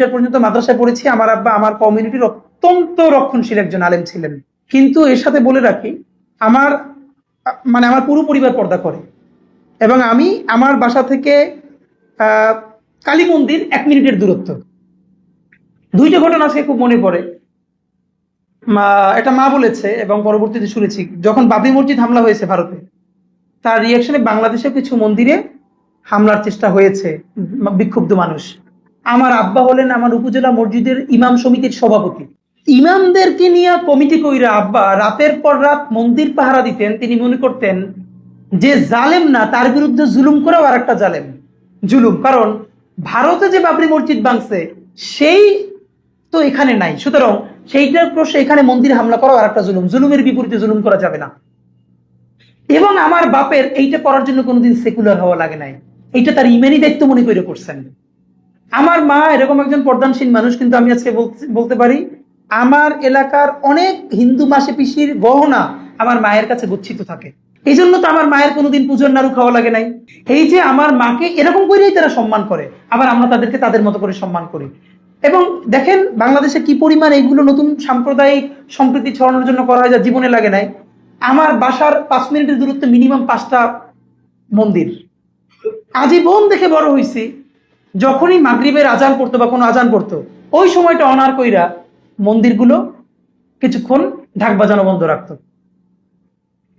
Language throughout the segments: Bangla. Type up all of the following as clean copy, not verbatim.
ইন্টার পর্যন্ত মাদ্রাসায় পড়েছি। আমার আব্বা আমার কমিউনিটির অত্যন্ত রক্ষণশীল একজন আলেম ছিলেন। কিন্তু এর সাথে বলে রাখি, আমার আমার পুরো পরিবার পর্দা করে, এবং আমি আমার বাসা থেকে কালী মন্দির 1 মিনিটের দূরত্ব। দুইটা ঘটনা আজকে খুব মনে পড়ে। এটা মা বলেছে এবং পরবর্তীতে শুনেছি, যখন বাবরি মসজিদ হামলা হয়েছে ভারতে, তার রিয়াকশনে বাংলাদেশের কিছু মন্দিরে হামলার চেষ্টা হয়েছে, বিক্ষুব্ধ মানুষ। আমার আব্বা হলেন আমার উপজেলা মসজিদের ইমাম সমিতির সভাপতি। ইমামদেরকে নিয়ে কমিটি কইরা আব্বা রাতের পর রাত মন্দির পাহারা দিতেন। তিনি মনে করতেন যে জালেম না, তার বিরুদ্ধে জুলুম করাও আর একটা জালেম জুলুম। কারণ ভারতে যে বাবরি মসজিদ ভাঙছে সেই তো এখানে নাই, সুতরাং সেইটার প্রশ্নে এখানে মন্দির হামলা করাও আর একটা জুলুম, জুলুমের বিপরীতে জুলুম করা যাবে না। এবং আমার বাপের এইটা করার জন্য কোনোদিন সেকুলার হওয়া লাগে নাই, এইটা তার ইমানি দায়িত্ব মনে করে করছেন। আমার মা এরকম একজন পর্দানশীল মানুষ, কিন্তু আমি আজকে বলতে পারি আমার এলাকার অনেক হিন্দু মাসে পিসির গহনা আমার মায়ের কাছে গচ্ছিত থাকে। এই জন্য তো আমার মায়ের কোনোদিন পুজোর নাড়ু খাওয়া লাগে নাই। এই যে আমার মাকে এরকম করেই তারা সম্মান করে, আবার আমরা তাদেরকে তাদের মতো করে সম্মান করি। এবং দেখেন বাংলাদেশে কি পরিমাণ এইগুলো নতুন সাম্প্রদায়িক সম্প্রীতি ছড়ানোর জন্য করা হয়, যা জীবনে লাগে নাই। আমার বাসার 5 মিনিটের দূরত্বে মিনিমাম 5টা মন্দির। আজীবন দেখে বড় হয়েছি, যখনই মাগরিবের আজান পড়তো বা কোনো আজান পড়তো, ওই সময়টা অনার কইরা মন্দিরগুলো কিছুক্ষণ ঢাক বাজানো বন্ধ রাখতো।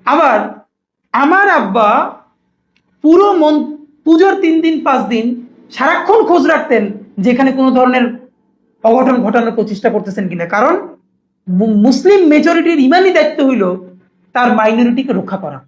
আবার আমার আব্বা পুরো পুজোর 3 দিন 5 দিন সারাক্ষণ খোঁজ রাখতেন যেখানে কোনো ধরনের অঘটন ঘটানোর প্রচেষ্টা করতেছেন কিনা। কারণ মুসলিম মেজরিটির ইমানি দায়িত্ব হইল তার মাইনরিটিকে রক্ষা করা।